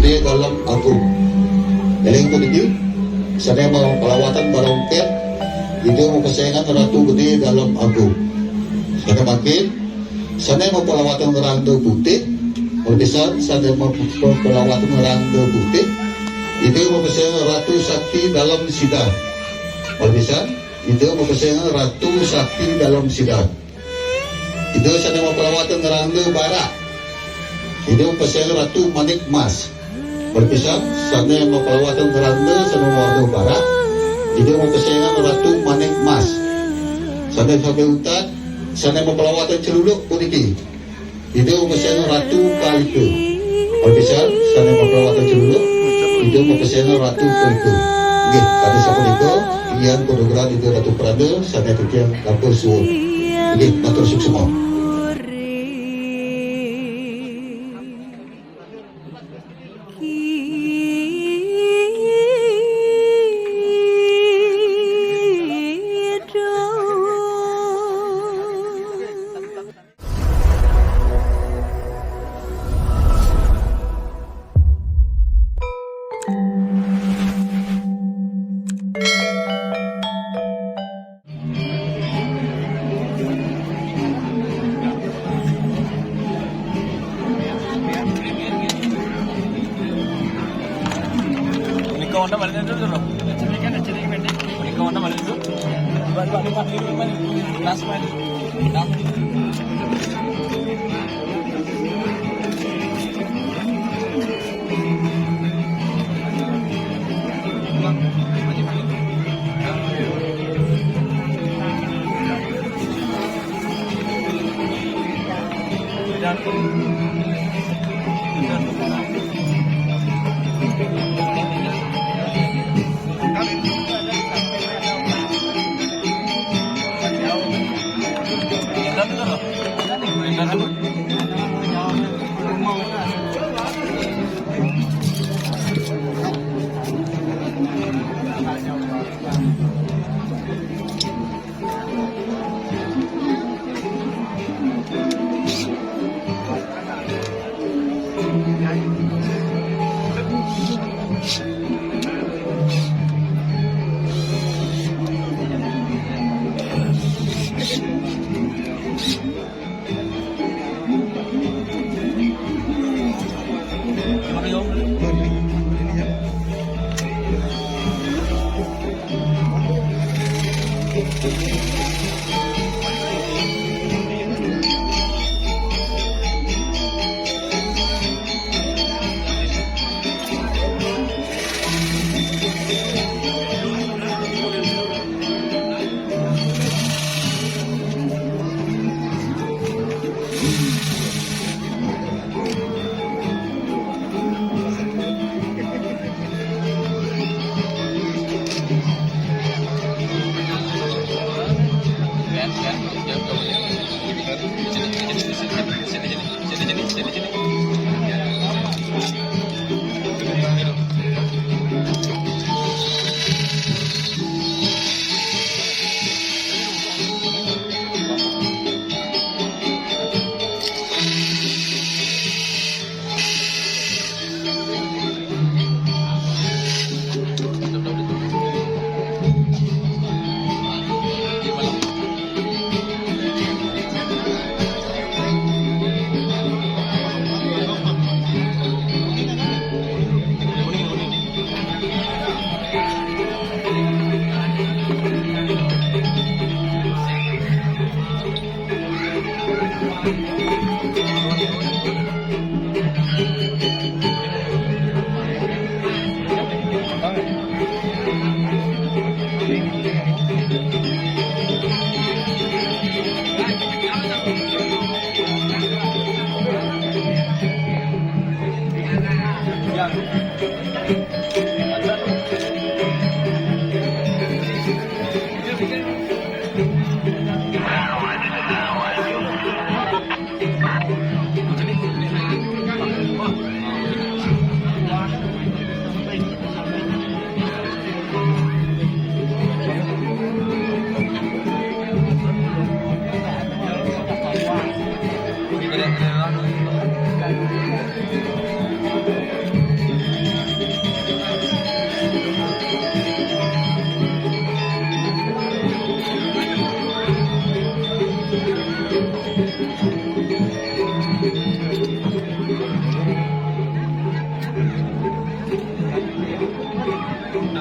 gede dalam agung. Eling ko ninyo, sana mga palawatan barangket, hindi mo pasayangan ratu gede dalam agung. Sana makin, sana mga palawatan rando putih, o bisa sana mga palawatan rando putih, hindi mo pasayangan ratu sakti dalam sidang. O bisa, hindi mo pasayangan ratu sakti dalam sidang. Itu sana mga palawatan rando bara. Hindi mo pasayangan ratu manik mas. Berpisah, sana yang mempelawatan beranda sana warga barat, jadi mempersayangan ratu manik mas. Sana sampai hutan, sana yang mempelawatan celuluk uniki, jadi mempersayangan ratu kaliku. Berpisah, sana yang mempelawatan celuluk, jadi mempersayangan ratu kaliku. Oke, kata siapa itu, ian kodogram itu ratu peranda, sana itu yang dapur suwun. Oke, matur suku semua.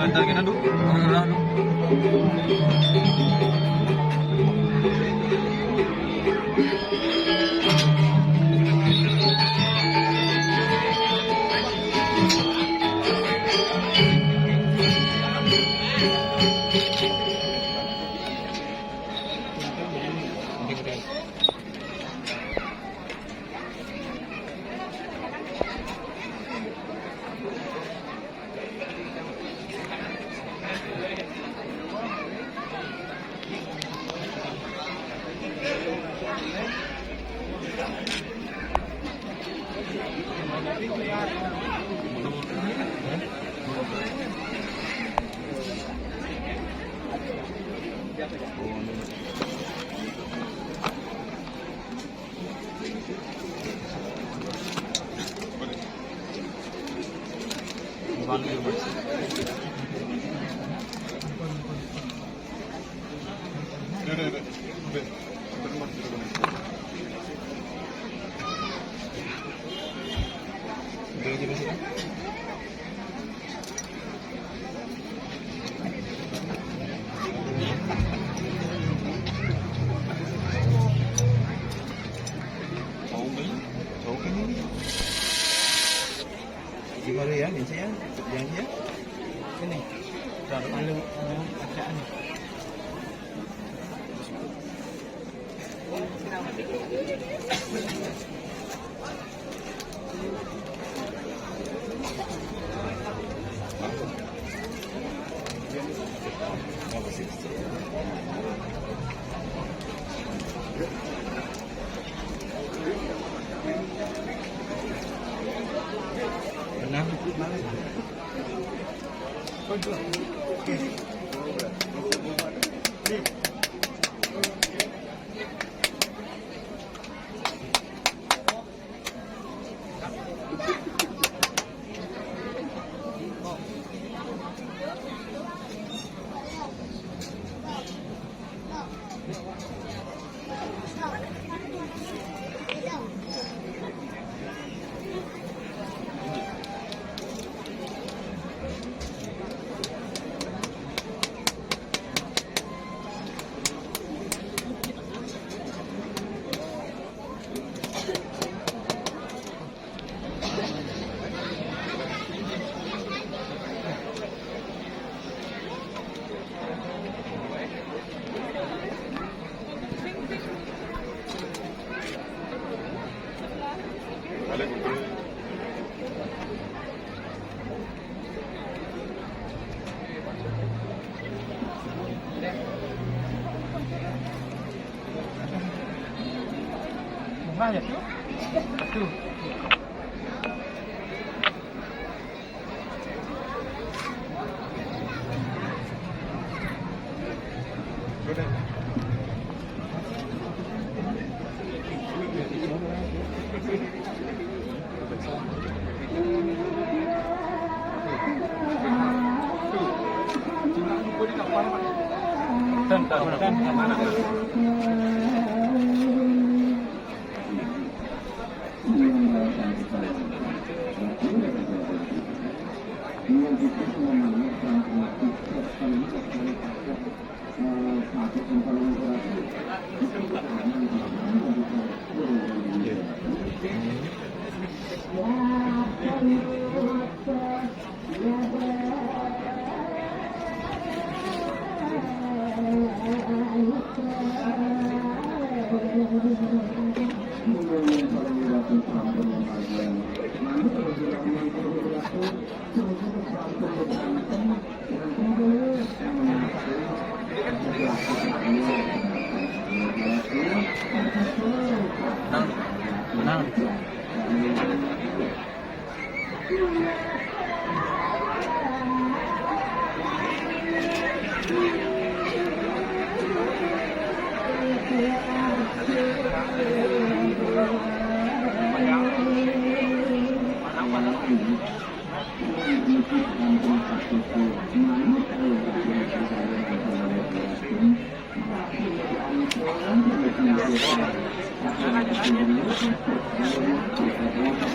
Antar kita dulu. Orang dulu. Gimana ya, ini ya, yang ya, ini, kalau bacaan. Benar, ya tuh.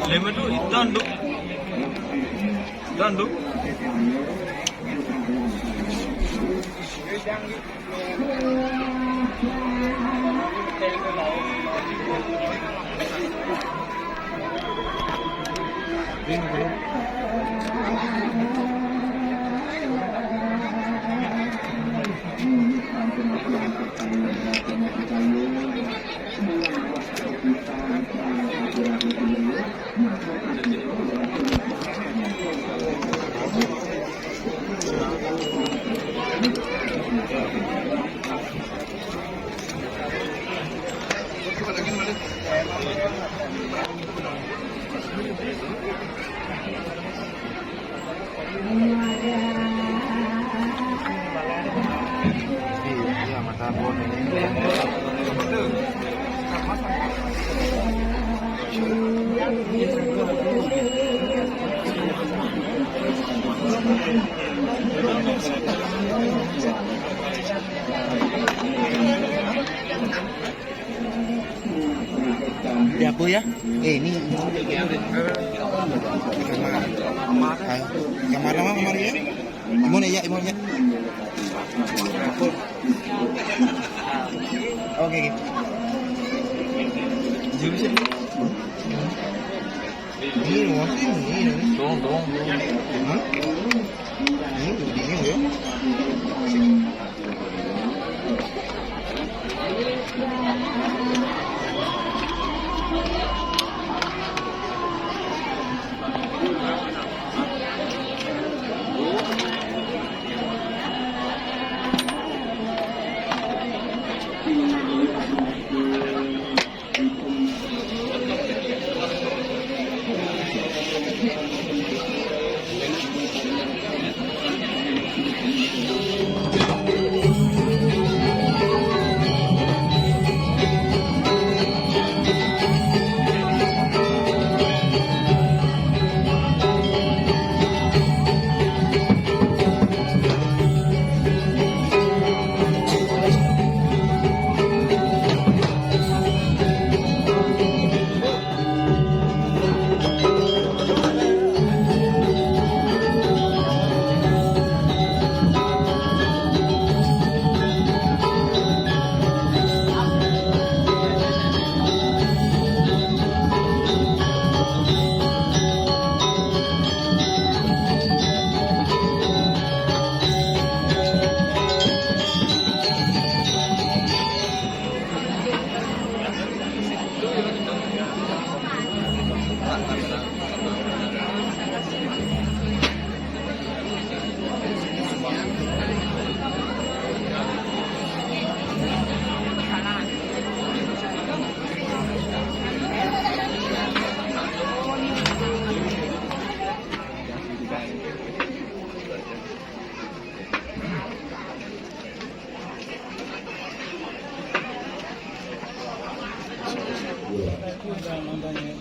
Lemon itu, dandu. Iya, mata bodoh ini. Di aku ya? Ini kamar lama kamar ya? Imun ya, imun ya. Oke. Jom sini. Ini rumah ini. Tolong. Hah? Ini bingung ya.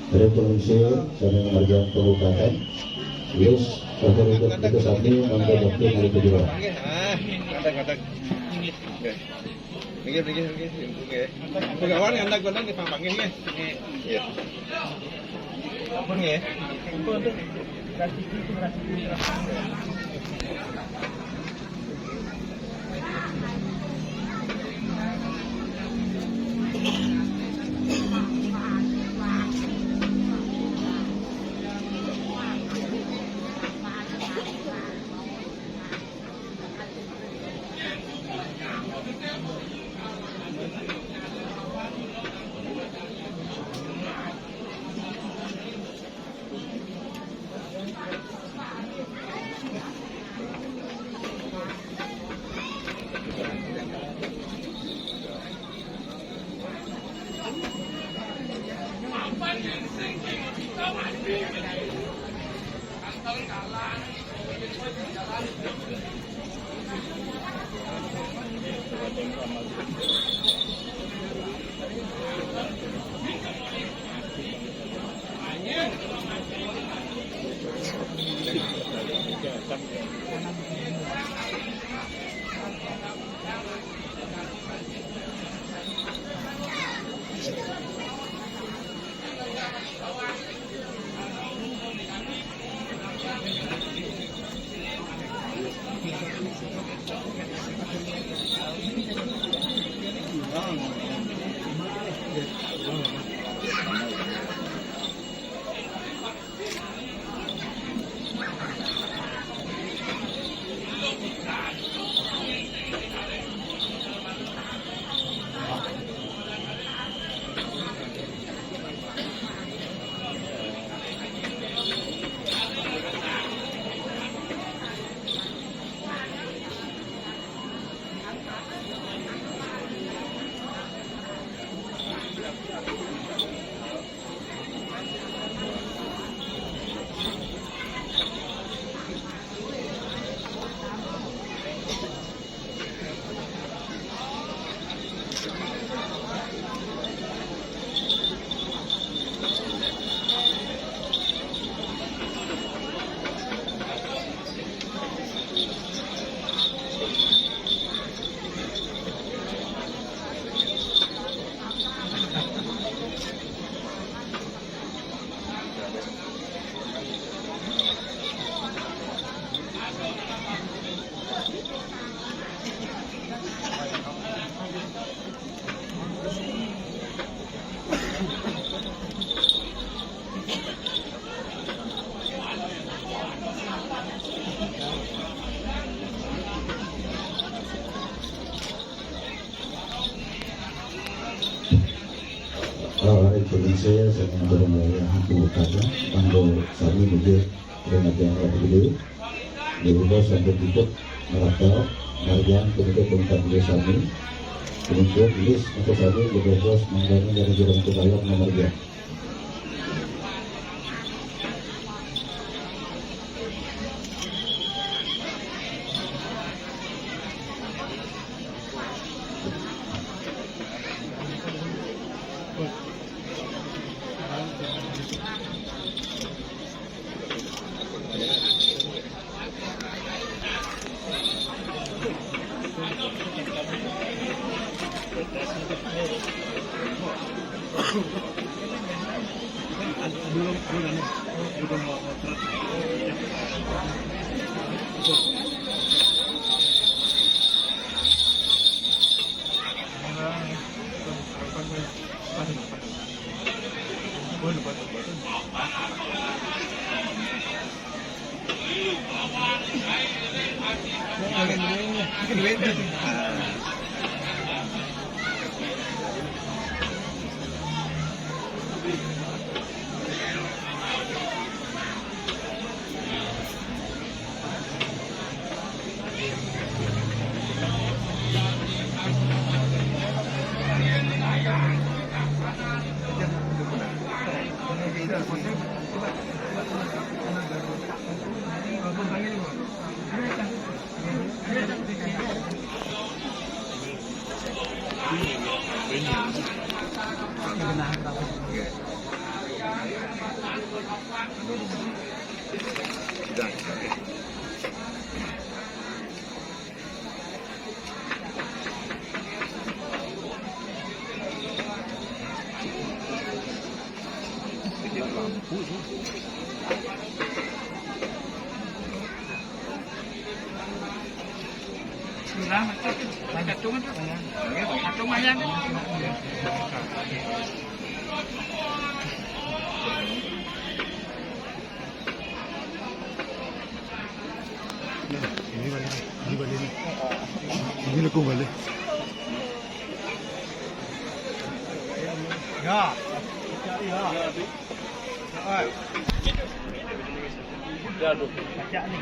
Dari pengungsi sedang mengerjakan pengobatan. Yes, pada itu sapi sampai waktu hari kedua. Kadang-kadang. Minggir. Oke. Pegawan yang anda gondang di panggil ya. Iya. Apa nih ya? saya sangat bermula berkata tanggal kami menuju dengan yang lebih dulu sampai tutup merata bagian penduduk tentang desa kami kemudian tulis untuk kami berproses mengenai dari jalan kebayang nomor 2. Ini lekung balik. Ya. Ya. Dah tu. Macam ni.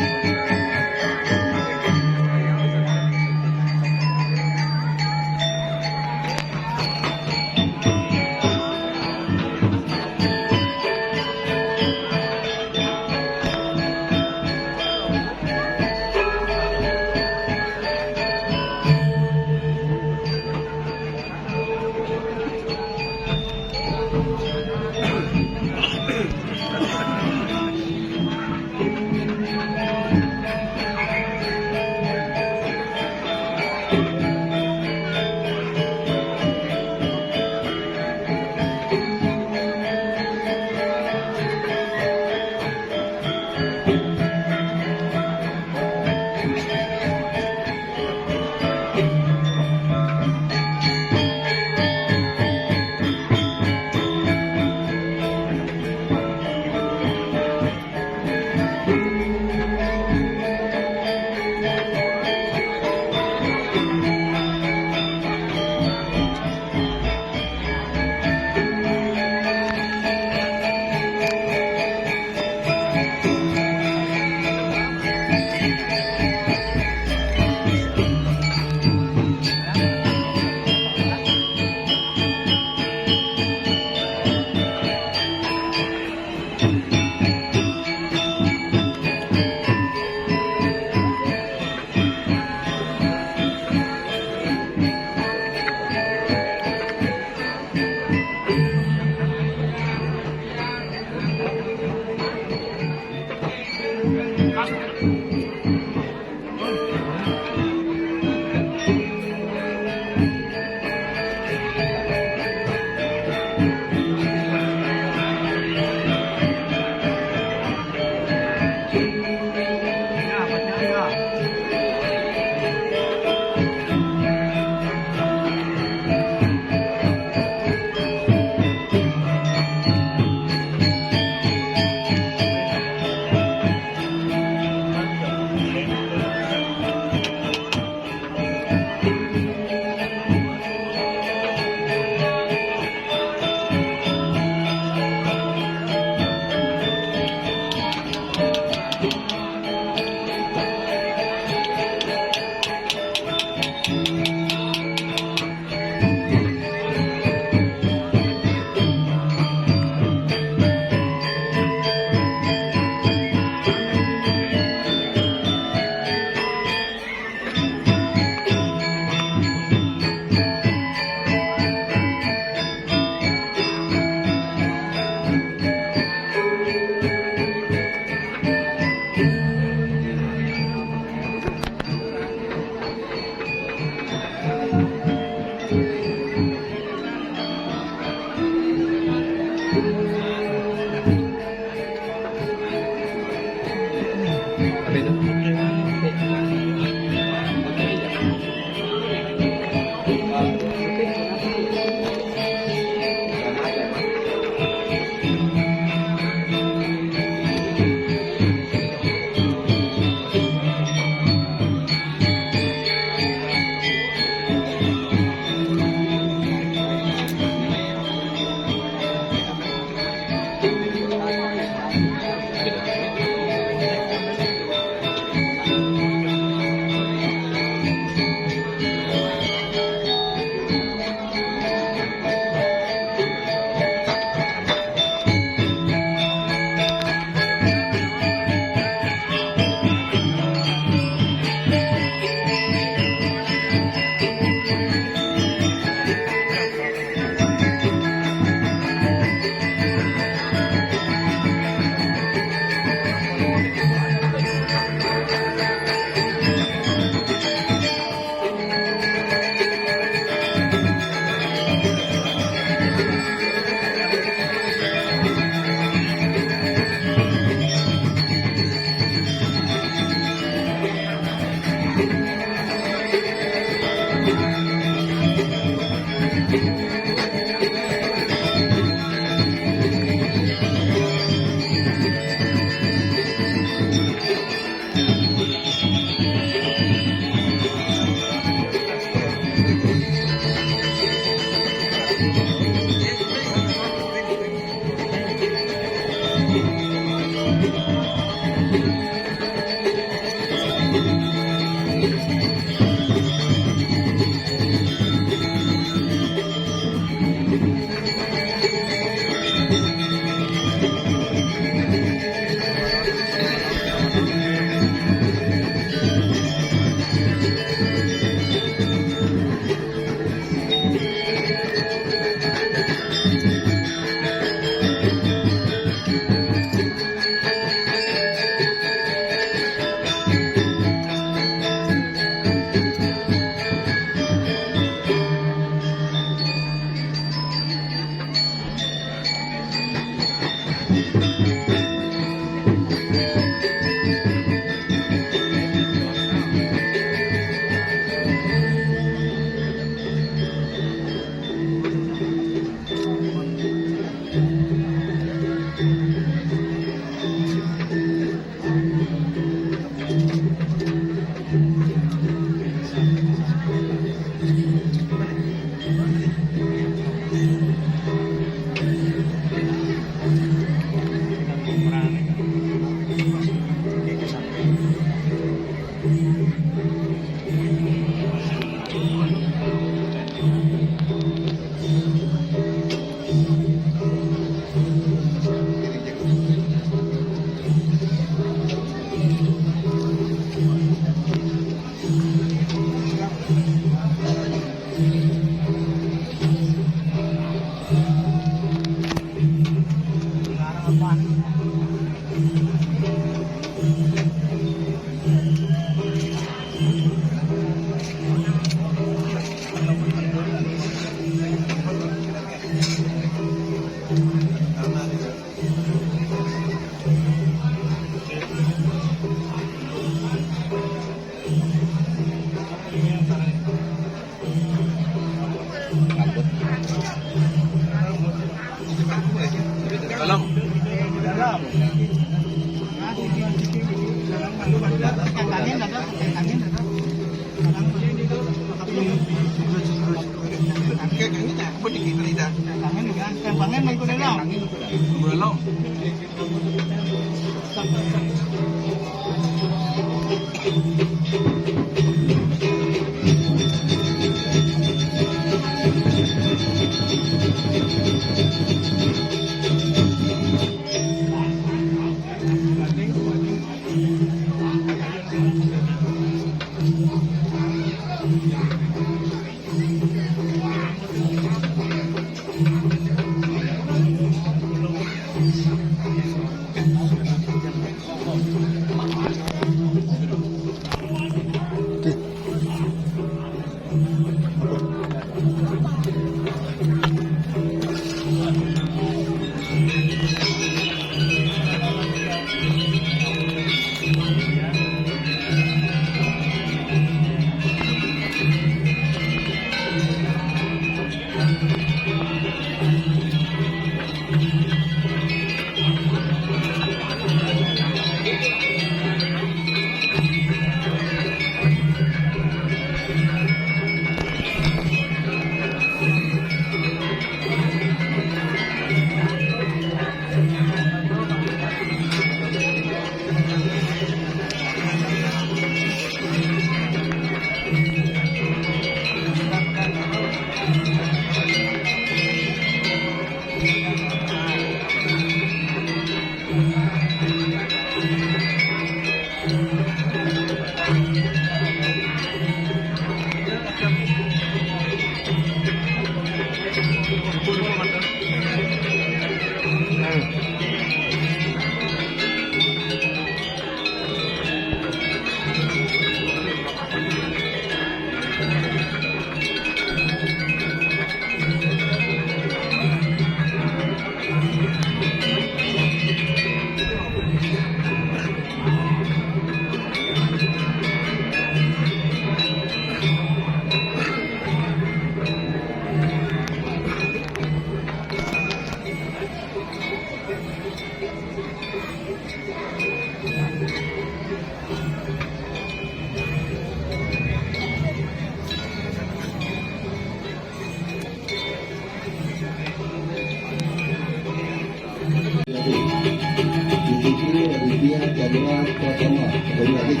Diikuti Aditya Chandra Pratama dari Adik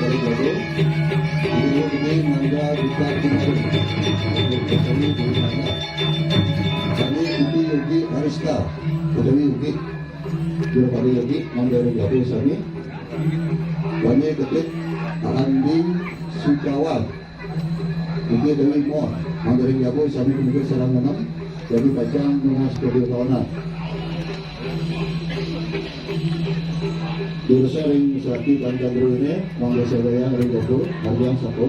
dari Jago. Video ini Nanda Dita Timur dari Nanda. Kami Uti Yogi Arista dari Yogi. Juru Padi Yogi dari Jago Sami. Kami Ketik Andi Sukawan. Uti dari Mohon dari Jago Sami kemudian Serang Enam dari Pajang Munas Studio Tahunan. Jurusan Saki Panjang ini Mangga Seraya Ring Jago Harjang Sako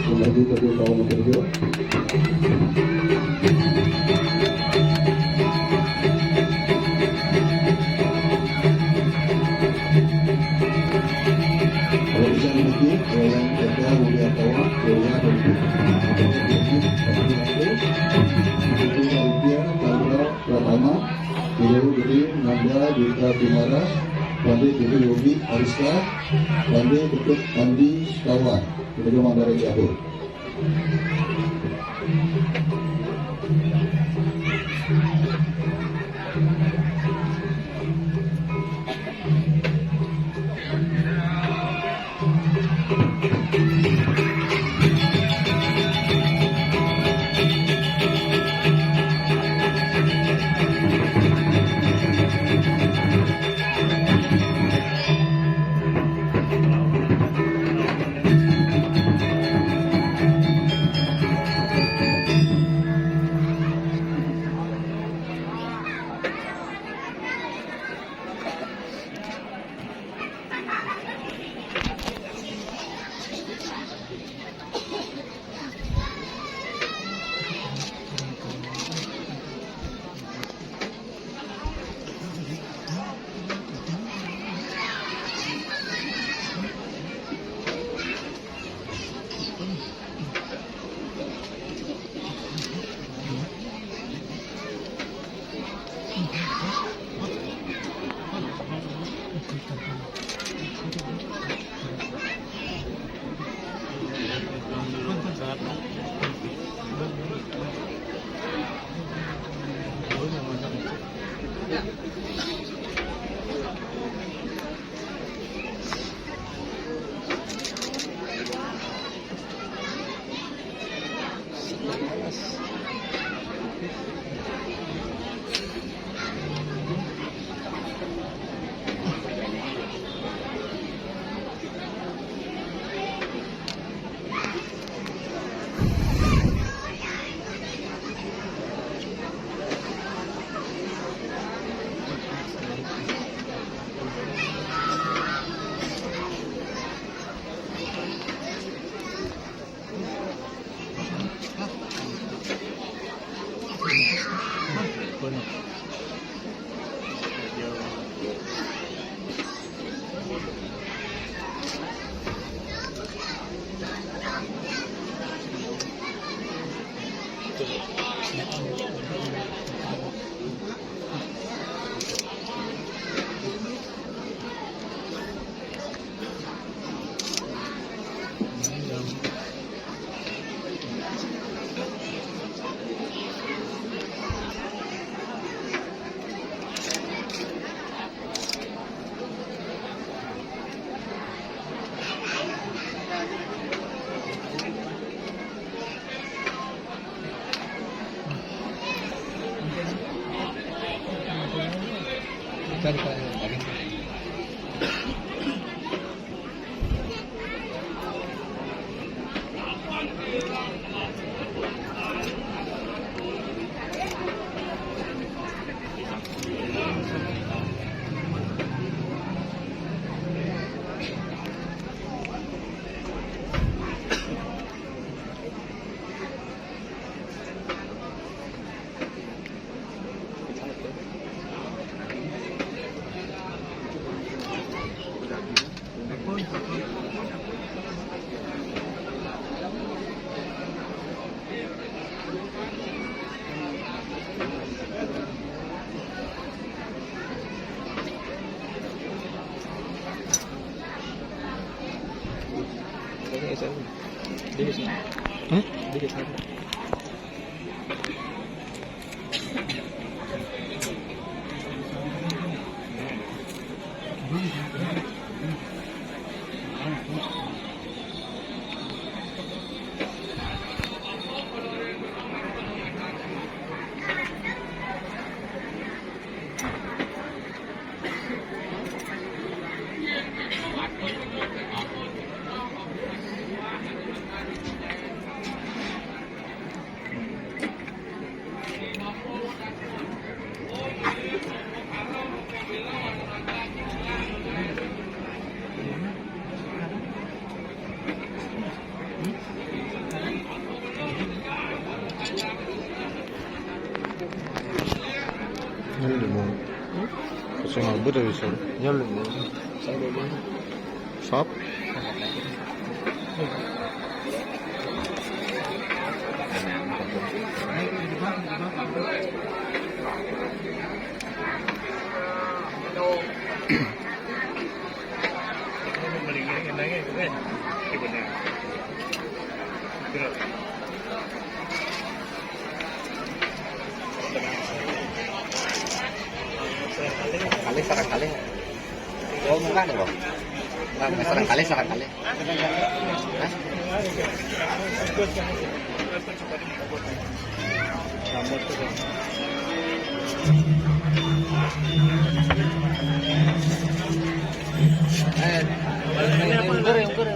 Menuju kedua tahun kerja. Kalau bisa dimiliki yang kerja Mulia Tawa Mulia dan Rupiah Chandra Pratama Video Gede Nanda Dita Timara Pandai Diri Yogi Arista, Pandai Ketuk Andi Kawan, kita cuma dari Jago. Cari lagi. Nyali mo. Kasi nga buta bisa. Nyali mo. Sap. Kali sarang kali. Oh, mungkin ada loh. Nah, sarang kali. Hah? Ungkur.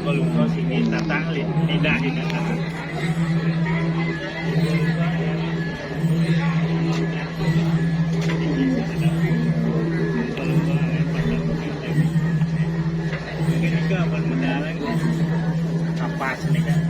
Luka-luka sini tatang lidah ini. Ini juga benar-benar kapas nih kan.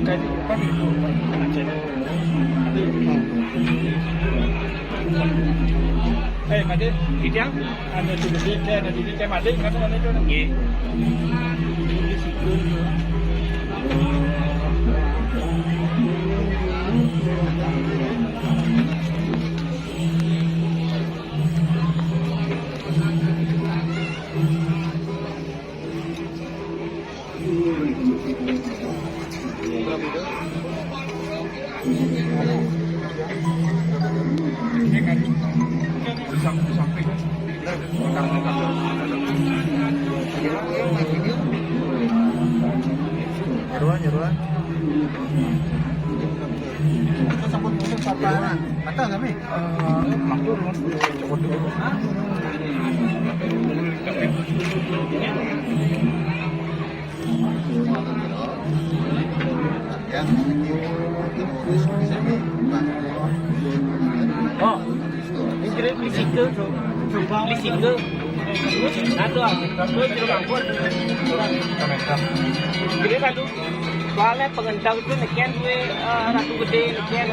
cái gì có gì làm chuyện eh mati di tiang ada di kayak mati kan ada itu Nggih. sampai Nyeruan. sambut paparan mata kami maklum cukup dulu Oh. Ini lisiker. Lisiker. Nado ah. Nado itu bangkut. Jadi kalau soalnya pengendang itu neken we ratu gede neken.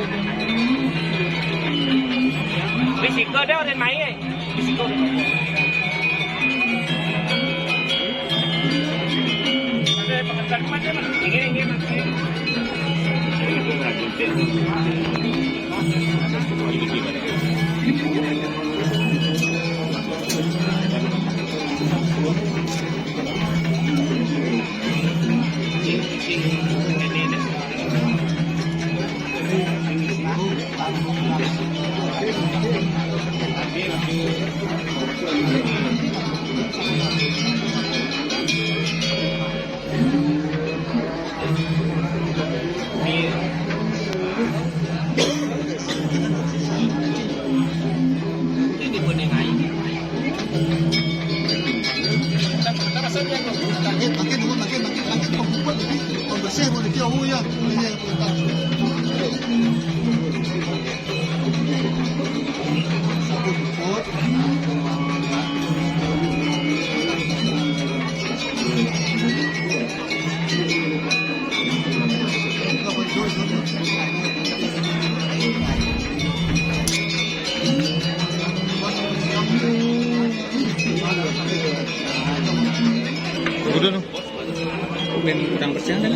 Lisiker dia orang main. Lisiker. Ada pengendang mana mana? Ini masih. udah no ben kurang bersih kan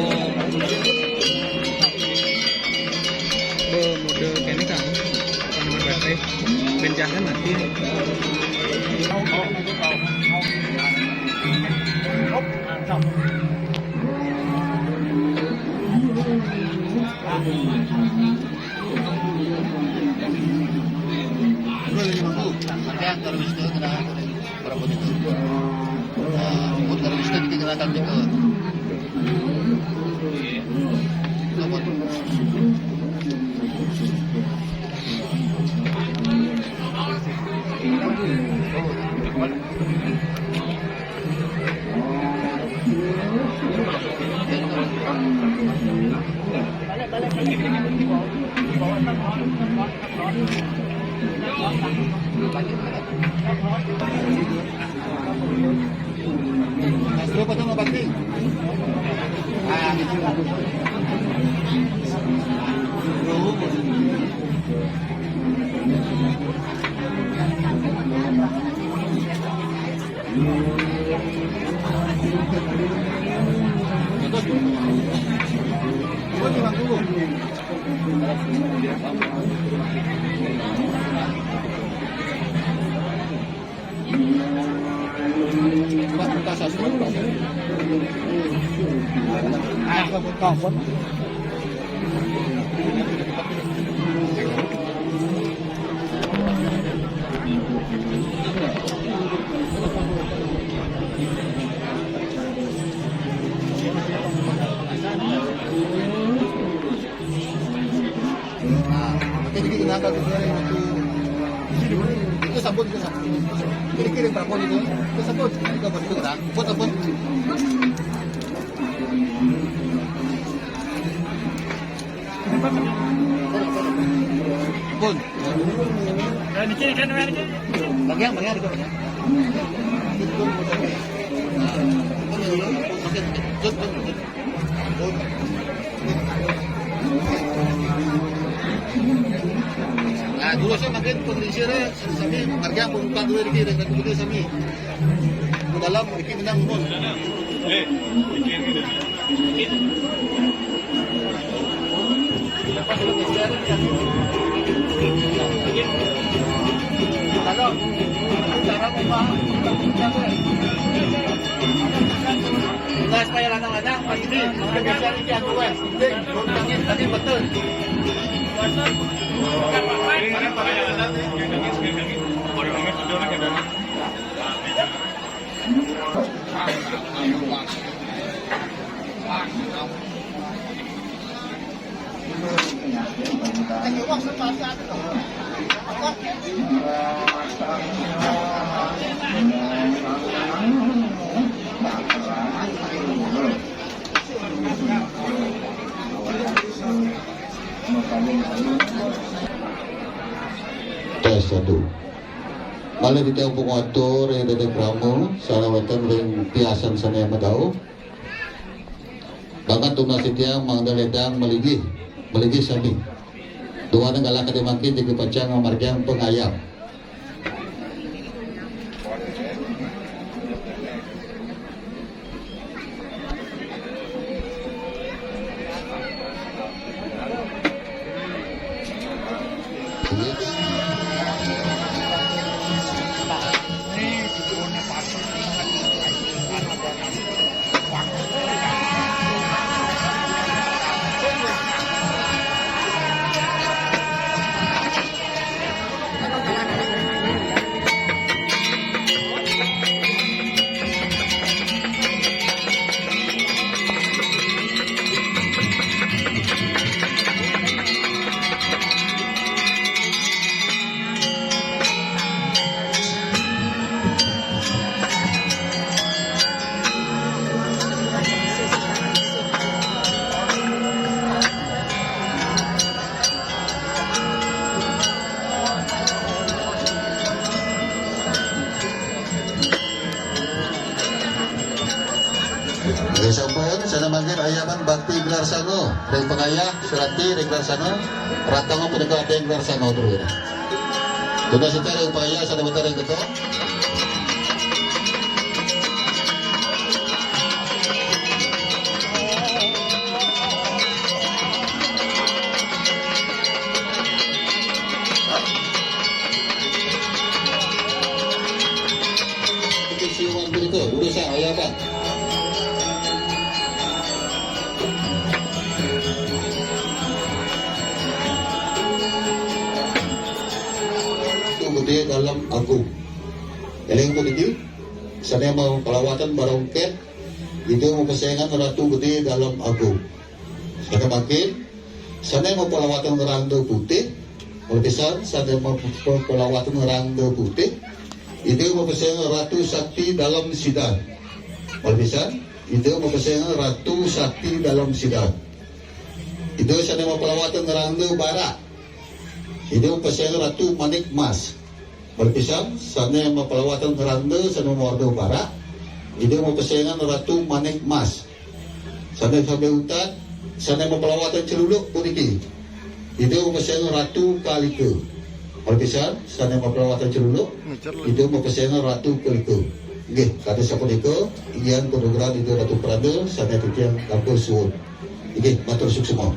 mode kene kan nomor baterai ben jangan mati Itu sabun kiri-kiri prapon itu sabun itu kan sabun pun Ini kan bagian itu bagian Nah, dulu saya makin kondisi sami harga membuka dulu di kiri dan kemudian sami ke dalam iki menang umum. Enggak supaya lanang-lanang Pak Yudi, kebiasaan ini aku tadi betul. Tes satu. Malah di tiang pengatur yang dari Pramu, salawatan yang piasan sana yang madau. Bahkan tunas tiang mangdaledang meligi sami. Dua negala kademakin jadi pacang marjang pengayam. Sampun sana manggil ayaman bakti Glarsano dari pengayah Surati dari Glarsano ratang apa dengan ada Glarsano dulu. Sudah secara upaya sana bentar yang ketok. Siwan berikut urusan ayaman. Gede dalam agung. Yang kedua, sana mau pelawatan barongket, itu mau persaingan ratu gede dalam agung. Sana makin, sana mau pelawatan rangda putih, berpisah, sana mau pelawatan rangda putih, itu mau persaingan ratu sakti dalam sidang. Berpisah, itu mau persaingan ratu sakti dalam sidang. Itu sana mau pelawatan rangda barat, itu mau persaingan ratu manik mas. Berpisah, sana yang pelawatan rangda, sana mau ordo barat, itu mau persaingan ratu manik mas. Sana sampai hutan, sana mau pelawatan celuluk puniki, itu mau persaingan ratu kalike. Berpisah, sana mau pelawatan celuluk, itu mau persaingan ratu kalike. Oke, kata siapa niko, ian program itu ratu perada, sana itu yang kampus suwun. Oke, matur sukses semua.